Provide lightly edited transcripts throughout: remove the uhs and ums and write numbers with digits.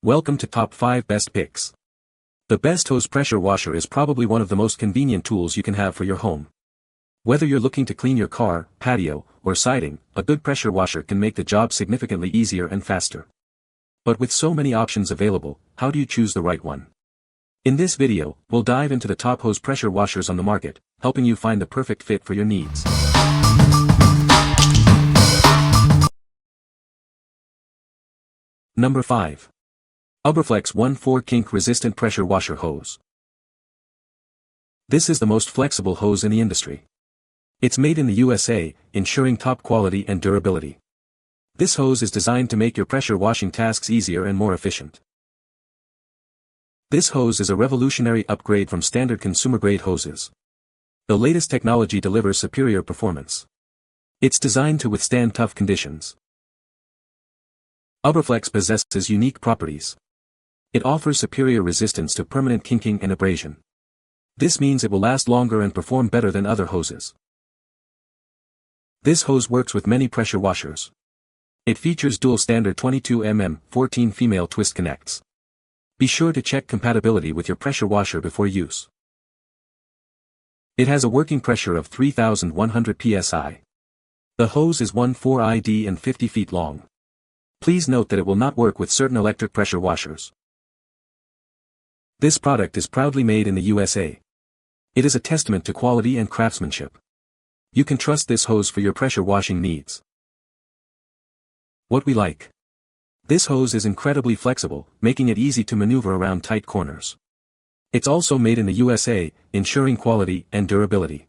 Welcome to Top 5 Best Picks. The best hose pressure washer is probably one of the most convenient tools you can have for your home. Whether you're looking to clean your car, patio, or siding, a good pressure washer can make the job significantly easier and faster. But with so many options available, how do you choose the right one? In this video, we'll dive into the top hose pressure washers on the market, helping you find the perfect fit for your needs. Number 5. UBERFLEX 1.4 Kink Resistant Pressure Washer Hose. This is the most flexible hose in the industry. It's made in the USA, ensuring top quality and durability. This hose is designed to make your pressure washing tasks easier and more efficient. This hose is a revolutionary upgrade from standard consumer-grade hoses. The latest technology delivers superior performance. It's designed to withstand tough conditions. UBERFLEX possesses unique properties. It offers superior resistance to permanent kinking and abrasion. This means it will last longer and perform better than other hoses. This hose works with many pressure washers. It features dual standard 22 mm, 14 female twist connects. Be sure to check compatibility with your pressure washer before use. It has a working pressure of 3,100 psi. The hose is 1.4 ID and 50 feet long. Please note that it will not work with certain electric pressure washers. This product is proudly made in the USA. It is a testament to quality and craftsmanship. You can trust this hose for your pressure washing needs. What we like. This hose is incredibly flexible, making it easy to maneuver around tight corners. It's also made in the USA, ensuring quality and durability.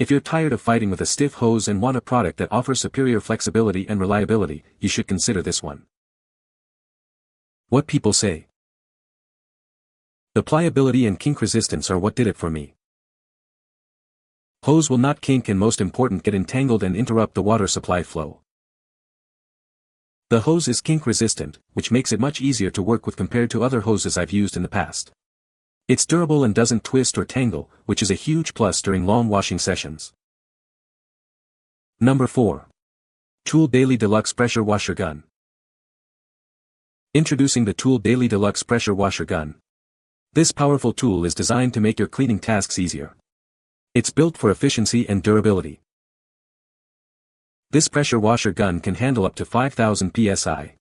If you're tired of fighting with a stiff hose and want a product that offers superior flexibility and reliability, you should consider this one. What people say. The pliability and kink resistance are what did it for me. Hose will not kink and most important get entangled and interrupt the water supply flow. The hose is kink resistant, which makes it much easier to work with compared to other hoses I've used in the past. It's durable and doesn't twist or tangle, which is a huge plus during long washing sessions. Number 4. Tool Daily Deluxe Pressure Washer Gun. Introducing the Tool Daily Deluxe Pressure Washer Gun. This powerful tool is designed to make your cleaning tasks easier. It's built for efficiency and durability. This pressure washer gun can handle up to 5,000 psi.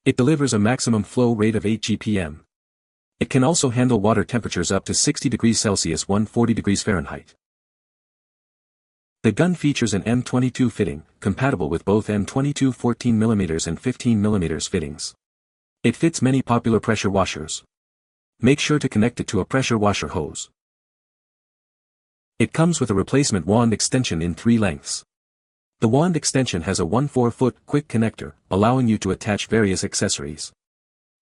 It delivers a maximum flow rate of 8 GPM. It can also handle water temperatures up to 60 degrees Celsius 140 degrees Fahrenheit. The gun features an M22 fitting, compatible with both M22 14mm and 15mm fittings. It fits many popular pressure washers. Make sure to connect it to a pressure washer hose. It comes with a replacement wand extension in 3 lengths. The wand extension has a 1.4-foot quick connector, allowing you to attach various accessories.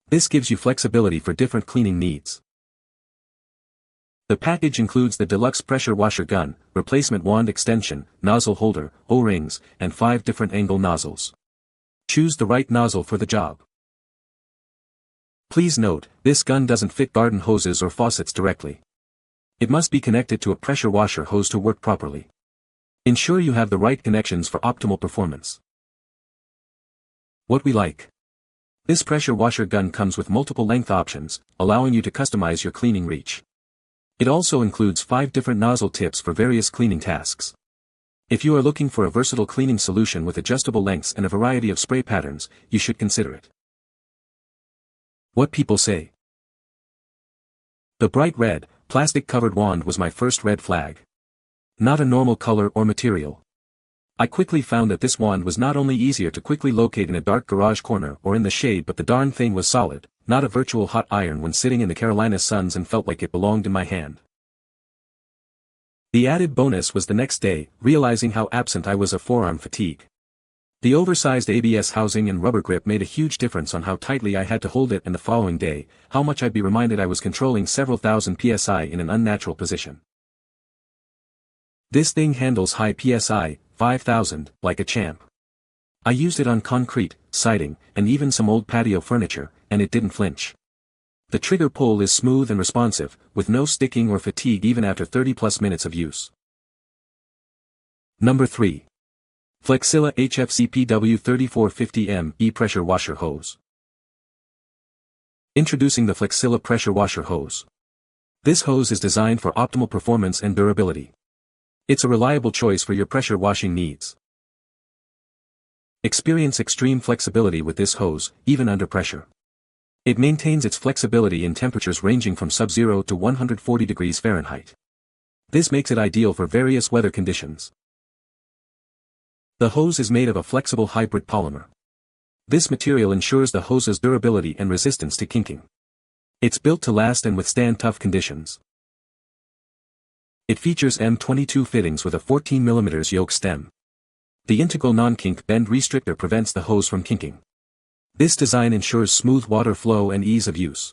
This gives you flexibility for different cleaning needs. The package includes the Deluxe Pressure Washer Gun, replacement wand extension, nozzle holder, O-rings, and 5 different angle nozzles. Choose the right nozzle for the job. Please note, this gun doesn't fit garden hoses or faucets directly. It must be connected to a pressure washer hose to work properly. Ensure you have the right connections for optimal performance. What we like. This pressure washer gun comes with multiple length options, allowing you to customize your cleaning reach. It also includes 5 different nozzle tips for various cleaning tasks. If you are looking for a versatile cleaning solution with adjustable lengths and a variety of spray patterns, you should consider it. What people say. The bright red, plastic-covered wand was my first red flag. Not a normal color or material. I quickly found that this wand was not only easier to quickly locate in a dark garage corner or in the shade, but the darn thing was solid, not a virtual hot iron when sitting in the Carolina suns, and felt like it belonged in my hand. The added bonus was the next day, realizing how absent I was of forearm fatigue. The oversized ABS housing and rubber grip made a huge difference on how tightly I had to hold it, and the following day, how much I'd be reminded I was controlling several thousand psi in an unnatural position. This thing handles high psi, 5,000, like a champ. I used it on concrete, siding, and even some old patio furniture, and it didn't flinch. The trigger pull is smooth and responsive, with no sticking or fatigue even after 30+ minutes of use. Number 3. Flexzilla HFCPW 3450M E-Pressure Washer Hose. Introducing the Flexzilla pressure washer hose. This hose is designed for optimal performance and durability. It's a reliable choice for your pressure washing needs. Experience extreme flexibility with this hose, even under pressure. It maintains its flexibility in temperatures ranging from sub-zero to 140 degrees Fahrenheit. This makes it ideal for various weather conditions. The hose is made of a flexible hybrid polymer. This material ensures the hose's durability and resistance to kinking. It's built to last and withstand tough conditions. It features M22 fittings with a 14 mm yoke stem. The integral non-kink bend restrictor prevents the hose from kinking. This design ensures smooth water flow and ease of use.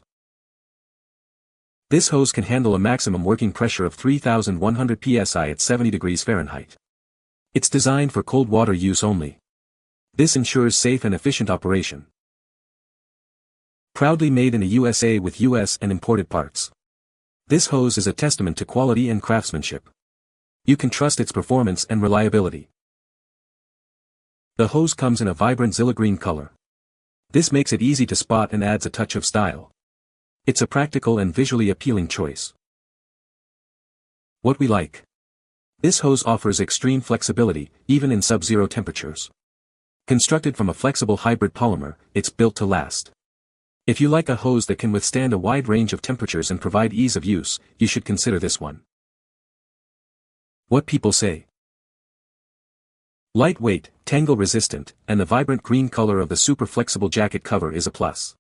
This hose can handle a maximum working pressure of 3,100 psi at 70 degrees Fahrenheit. It's designed for cold water use only. This ensures safe and efficient operation. Proudly made in the USA with US and imported parts. This hose is a testament to quality and craftsmanship. You can trust its performance and reliability. The hose comes in a vibrant Zilla green color. This makes it easy to spot and adds a touch of style. It's a practical and visually appealing choice. What we like. This hose offers extreme flexibility, even in sub-zero temperatures. Constructed from a flexible hybrid polymer, it's built to last. If you like a hose that can withstand a wide range of temperatures and provide ease of use, you should consider this one. What people say. Lightweight, tangle-resistant, and the vibrant green color of the super flexible jacket cover is a plus.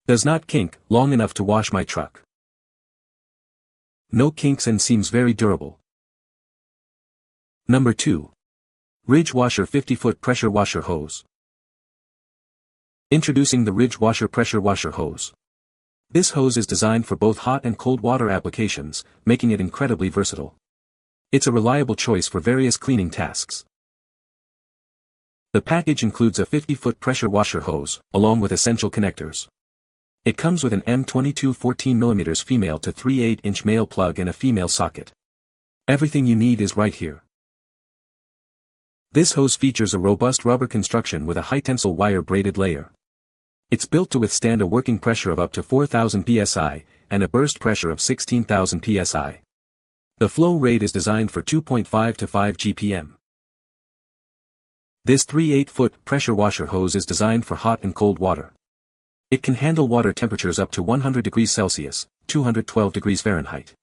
Does not kink, long enough to wash my truck. No kinks and seems very durable. Number 2. Ridge Washer 50-foot pressure washer hose. Introducing the Ridge Washer pressure washer hose. This hose is designed for both hot and cold water applications, making it incredibly versatile. It's a reliable choice for various cleaning tasks. The package includes a 50-foot pressure washer hose, along with essential connectors. It comes with an M22 14 mm female to 3/8-inch male plug and a female socket. Everything you need is right here. This hose features a robust rubber construction with a high-tensile wire braided layer. It's built to withstand a working pressure of up to 4,000 psi, and a burst pressure of 16,000 psi. The flow rate is designed for 2.5 to 5 GPM. This 3/8-foot pressure washer hose is designed for hot and cold water. It can handle water temperatures up to 100 degrees Celsius, 212 degrees Fahrenheit.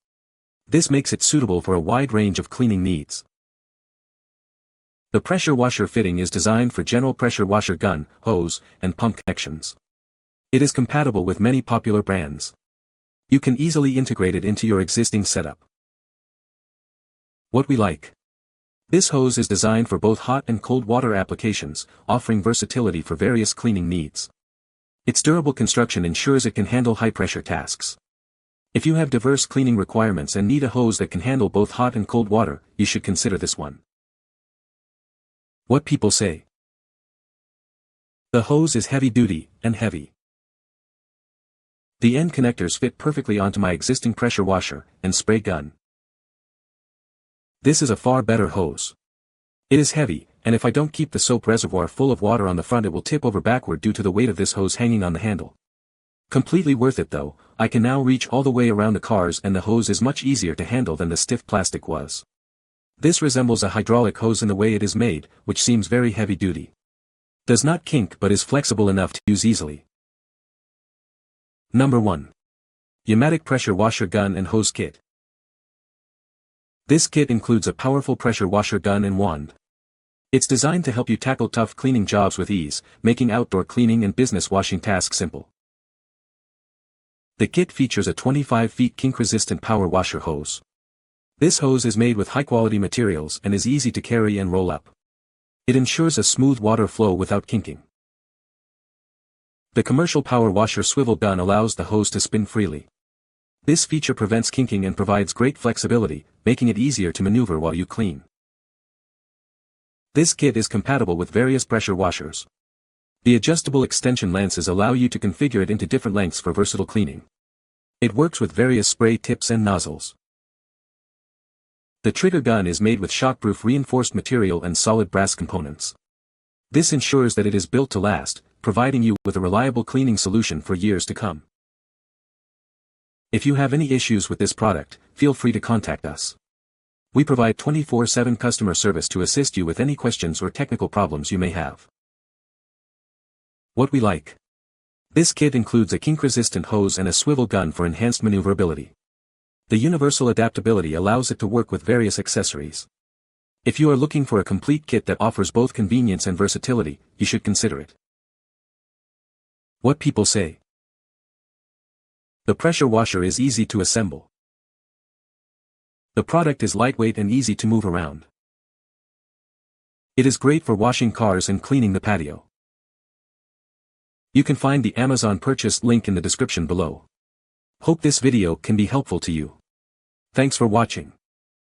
This makes it suitable for a wide range of cleaning needs. The pressure washer fitting is designed for general pressure washer gun, hose, and pump connections. It is compatible with many popular brands. You can easily integrate it into your existing setup. What we like. This hose is designed for both hot and cold water applications, offering versatility for various cleaning needs. Its durable construction ensures it can handle high-pressure tasks. If you have diverse cleaning requirements and need a hose that can handle both hot and cold water, you should consider this one. What people say. The hose is heavy-duty, and heavy. The end connectors fit perfectly onto my existing pressure washer and spray gun. This is a far better hose. It is heavy, and if I don't keep the soap reservoir full of water on the front, it will tip over backward due to the weight of this hose hanging on the handle. Completely worth it though. I can now reach all the way around the cars and the hose is much easier to handle than the stiff plastic was. This resembles a hydraulic hose in the way it is made, which seems very heavy-duty. Does not kink but is flexible enough to use easily. Number 1. YAMATIC pressure washer gun and hose kit. This kit includes a powerful pressure washer gun and wand. It's designed to help you tackle tough cleaning jobs with ease, making outdoor cleaning and business washing tasks simple. The kit features a 25 feet kink-resistant power washer hose. This hose is made with high-quality materials and is easy to carry and roll up. It ensures a smooth water flow without kinking. The commercial power washer swivel gun allows the hose to spin freely. This feature prevents kinking and provides great flexibility, making it easier to maneuver while you clean. This kit is compatible with various pressure washers. The adjustable extension lances allow you to configure it into different lengths for versatile cleaning. It works with various spray tips and nozzles. The trigger gun is made with shockproof reinforced material and solid brass components. This ensures that it is built to last, providing you with a reliable cleaning solution for years to come. If you have any issues with this product, feel free to contact us. We provide 24/7 customer service to assist you with any questions or technical problems you may have. What we like. This kit includes a kink-resistant hose and a swivel gun for enhanced maneuverability. The universal adaptability allows it to work with various accessories. If you are looking for a complete kit that offers both convenience and versatility, you should consider it. What people say. The pressure washer is easy to assemble. The product is lightweight and easy to move around. It is great for washing cars and cleaning the patio. You can find the Amazon purchase link in the description below. Hope this video can be helpful to you. Thanks for watching.